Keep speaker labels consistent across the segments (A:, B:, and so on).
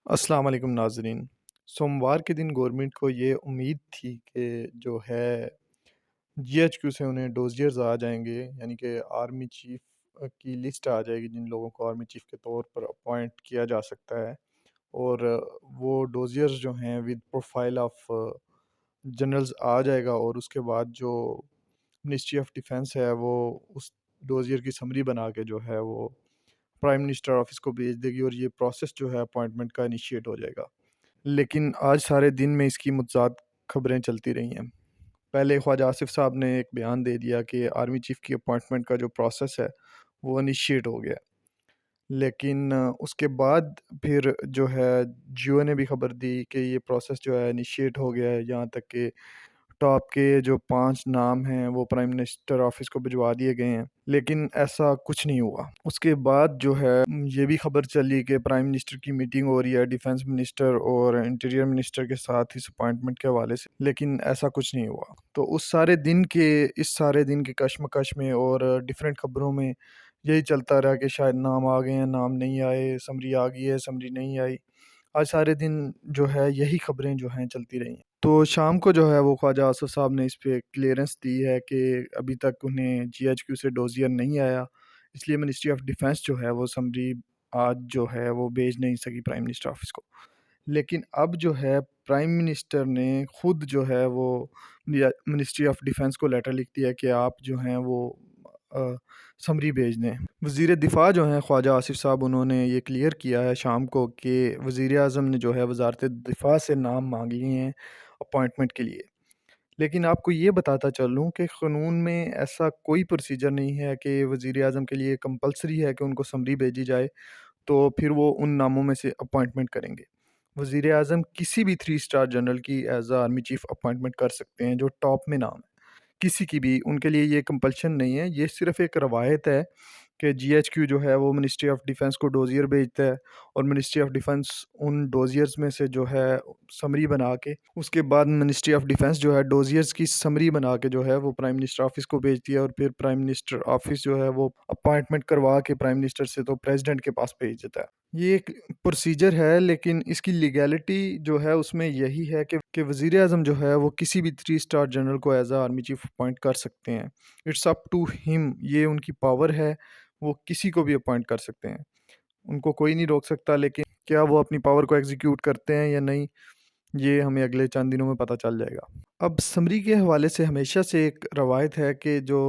A: السلام علیکم ناظرین۔ سوموار کے دن گورنمنٹ کو یہ امید تھی کہ جو ہے جی ایچ کیو سے انہیں ڈوزیئرز آ جائیں گے، یعنی کہ آرمی چیف کی لسٹ آ جائے گی جن لوگوں کو آرمی چیف کے طور پر اپوائنٹ کیا جا سکتا ہے، اور وہ ڈوزیئرز جو ہیں ود پروفائل آف جنرلز آ جائے گا، اور اس کے بعد جو منسٹری آف ڈیفینس ہے وہ اس ڈوزیئر کی سمری بنا کے جو ہے وہ پرائم منسٹر آفس کو بھیج دے گی، اور یہ پروسیس جو ہے اپوائنٹمنٹ کا انیشیٹ ہو جائے گا۔ لیکن آج سارے دن میں اس کی متضاد خبریں چلتی رہی ہیں۔ پہلے خواجہ آصف صاحب نے ایک بیان دے دیا کہ آرمی چیف کی اپوائنٹمنٹ کا جو پروسیس ہے وہ انیشیٹ ہو گیا، لیکن اس کے بعد پھر جو ہے جیو نے بھی خبر دی کہ یہ پروسیس جو ہے انیشیٹ ہو گیا ہے، یہاں تک کہ ٹاپ کے جو 5 نام ہیں وہ پرائم منسٹر آفس کو بھجوا دیے گئے ہیں، لیکن ایسا کچھ نہیں ہوا۔ اس کے بعد جو ہے یہ بھی خبر چلی کہ پرائم منسٹر کی میٹنگ ہو رہی ہے ڈیفنس منسٹر اور انٹیریئر منسٹر کے ساتھ اس اپوائنٹمنٹ کے حوالے سے، لیکن ایسا کچھ نہیں ہوا۔ تو اس سارے دن کے کشمکش میں اور ڈیفرنٹ خبروں میں یہی چلتا رہا کہ شاید نام آ گئے ہیں، نام نہیں آئے، سمری آ گئی ہے، سمری نہیں آئی۔ آج سارے دن جو ہے یہی خبریں جو ہیں چلتی رہی ہیں۔ تو شام کو جو ہے وہ خواجہ آصف صاحب نے اس پہ کلیئرنس دی ہے کہ ابھی تک انہیں جی ایچ کیو سے ڈوزیئر نہیں آیا، اس لیے منسٹری آف ڈیفینس جو ہے وہ سمری آج جو ہے وہ بھیج نہیں سکی پرائم منسٹر آفس کو۔ لیکن اب جو ہے پرائم منسٹر نے خود جو ہے وہ منسٹری آف ڈیفینس کو لیٹر لکھ دیا کہ آپ جو ہیں وہ سمری بھیج دیں۔ وزیر دفاع جو ہیں خواجہ آصف صاحب، انہوں نے یہ کلیئر کیا ہے شام کو کہ وزیر اعظم نے جو ہے وزارت دفاع سے نام مانگ لیے ہیں اپوائنٹمنٹ کے لیے۔ لیکن آپ کو یہ بتاتا چلوں کہ قانون میں ایسا کوئی پروسیجر نہیں ہے کہ وزیر اعظم کے لیے کمپلسری ہے کہ ان کو سمری بھیجی جائے تو پھر وہ ان ناموں میں سے اپوائنٹمنٹ کریں گے۔ وزیر اعظم کسی بھی 3 اسٹار جنرل کی as A army chief appointment کر سکتے ہیں جو ٹاپ میں نام ہے، کسی کی بھی، ان کے لیے یہ کمپلشن نہیں ہے، یہ صرف ایک روایت ہے کہ جی ایچ کیو جو ہے وہ منسٹری آف ڈیفینس کو ڈوزیئر بھیجتا ہے، اور ministry of defence in dossiers میں سے جو ہے سمری بنا کے، اس کے بعد منسٹری آف ڈیفینس جو ہے ڈوزیئرز کی سمری بنا کے جو ہے وہ پرائم منسٹر آفس کو بھیجتی ہے، اور پھر پرائم منسٹر آفس جو ہے وہ اپوائنٹمنٹ کروا کے پرائم منسٹر سے تو پریزیڈنٹ کے پاس بھیج دیتا ہے۔ یہ ایک پروسیجر ہے، لیکن اس کی لیگیلٹی جو ہے اس میں یہی ہے کہ وزیر اعظم جو ہے وہ کسی بھی 3 اسٹار جنرل کو as A army chief appoint کر سکتے ہیں۔ اٹس اپ ٹو ہم، یہ ان کی پاور ہے، وہ کسی کو بھی اپوائنٹ کر سکتے ہیں، ان کو کوئی نہیں روک سکتا۔ لیکن کیا وہ اپنی پاور کو ایگزیکیوٹ کرتے ہیں یا نہیں، یہ ہمیں اگلے چند دنوں میں پتہ چل جائے گا۔ اب سمری کے حوالے سے ہمیشہ سے ایک روایت ہے کہ جو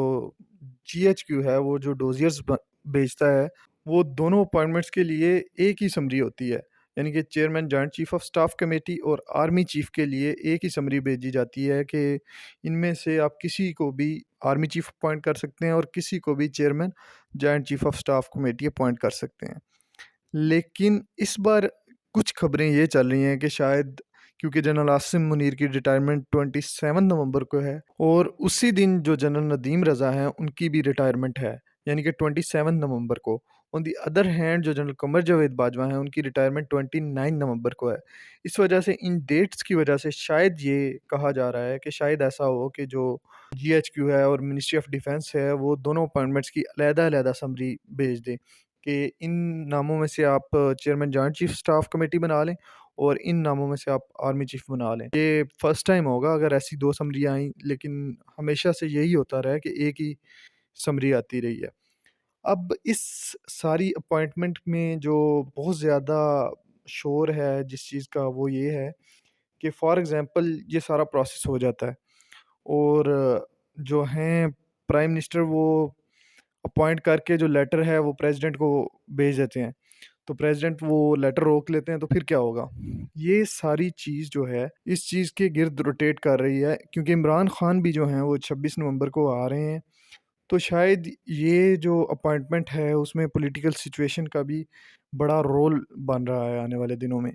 A: جی ایچ کیو ہے وہ جو ڈوزیئرز بھیجتا ہے وہ دونوں اپوائنٹمنٹس کے لیے ایک ہی سمری ہوتی ہے، یعنی کہ chairman joint chief of staff committee اور آرمی چیف کے لیے ایک ہی سمری بھیجی جاتی ہے کہ ان میں سے آپ کسی کو بھی آرمی چیف اپوائنٹ کر سکتے ہیں اور کسی کو بھی chairman joint chief of staff committee appoint کر سکتے ہیں۔ لیکن اس بار کچھ خبریں یہ چل رہی ہیں کہ شاید کیونکہ جنرل عاصم منیر کی ریٹائرمنٹ 27 نومبر کو ہے، اور اسی دن جو جنرل ندیم رضا ہیں ان کی بھی ریٹائرمنٹ ہے، یعنی کہ 27 نومبر کو۔ آن دی ادر ہینڈ جو جنرل قمر جاوید باجوہ ہیں ان کی ریٹائرمنٹ 29 نومبر کو ہے۔ اس وجہ سے ان ڈیٹس کی وجہ سے شاید یہ کہا جا رہا ہے کہ شاید ایسا ہو کہ جو جی ایچ کیو ہے اور منسٹری آف ڈیفینس ہے وہ دونوں اپوائنٹمنٹس کی علیحدہ علیحدہ سمری بھیج دیں کہ ان ناموں میں سے آپ chairman joint chief staff committee بنا لیں اور ان ناموں میں سے آپ آرمی چیف بنا لیں۔ یہ فرسٹ ٹائم ہوگا اگر ایسی 2 سمری آئیں، لیکن ہمیشہ سے یہی ہوتا رہا ہے کہ ایک ہی سمری آتی رہی ہے۔ اب اس ساری اپوائنٹمنٹ میں جو بہت زیادہ شور ہے جس چیز کا وہ یہ ہے کہ فار ایگزامپل یہ سارا پروسیس ہو جاتا ہے اور جو ہیں پرائم منسٹر وہ اپوائنٹ کر کے جو لیٹر ہے وہ پریزیڈنٹ کو بھیج دیتے ہیں، تو پریزیڈنٹ وہ لیٹر روک لیتے ہیں، تو پھر کیا ہوگا؟ یہ ساری چیز جو ہے اس چیز کے گرد روٹیٹ کر رہی ہے، کیونکہ عمران خان بھی جو ہیں وہ 26 نومبر کو آ رہے ہیں، تو شاید یہ جو اپوائنٹمنٹ ہے اس میں پولیٹیکل سچویشن کا بھی بڑا رول بن رہا ہے آنے والے دنوں میں۔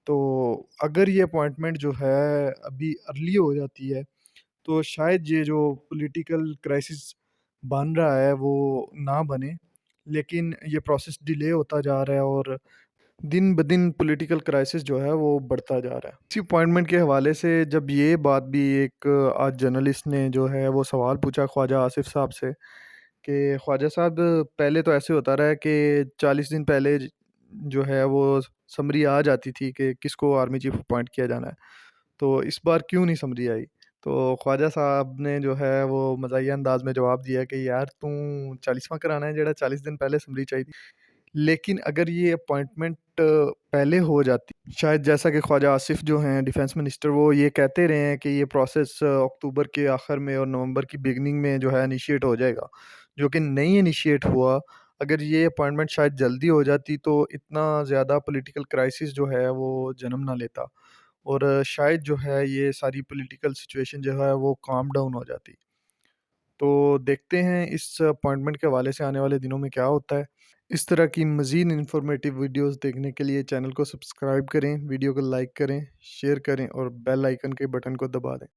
A: تو اگر یہ اپوائنٹمنٹ جو ہے ابھی ارلی ہو جاتی ہے تو شاید یہ جو پولیٹیکل کرائسس بن رہا ہے وہ نہ بنے، لیکن یہ پروسیس ڈیلے ہوتا جا رہا ہے اور دن بدن پولیٹیکل کرائسس جو ہے وہ بڑھتا جا رہا ہے۔ اسی اپوائنٹمنٹ کے حوالے سے جب یہ بات بھی ایک آج جرنلسٹ نے جو ہے وہ سوال پوچھا خواجہ آصف صاحب سے کہ خواجہ صاحب پہلے تو ایسے ہوتا رہا ہے کہ 40 دن پہلے جو ہے وہ سمری آ جاتی تھی کہ کس کو آرمی چیف اپوائنٹ کیا جانا ہے، تو اس بار کیوں نہیں سمری آئی؟ تو خواجہ صاحب نے جو ہے وہ مزاحیہ انداز میں جواب دیا کہ یار توں 40واں کرانا ہے جڑا 40 دن پہلے سمری چاہیے تھی۔ لیکن اگر یہ اپوائنٹمنٹ پہلے ہو جاتی، شاید جیسا کہ خواجہ آصف جو ہیں ڈیفینس منسٹر، وہ یہ کہتے رہے ہیں کہ یہ پروسیس اکتوبر کے آخر میں اور نومبر کی بگننگ میں جو ہے انیشیٹ ہو جائے گا، جو کہ نہیں انیشیٹ ہوا۔ اگر یہ اپوائنٹمنٹ شاید جلدی ہو جاتی تو اتنا زیادہ پولیٹیکل کرائسس جو ہے وہ جنم نہ لیتا، اور شاید جو ہے یہ ساری پولیٹیکل سچویشن جو ہے وہ کام ڈاؤن ہو جاتی۔ تو دیکھتے ہیں اس اپوائنٹمنٹ کے حوالے سے آنے والے دنوں میں کیا ہوتا ہے۔ اس طرح کی مزید انفارمیٹیو ویڈیوز دیکھنے کے لیے چینل کو سبسکرائب کریں، ویڈیو کو لائک کریں، شیئر کریں اور بیل آئیکن کے بٹن کو دبا دیں۔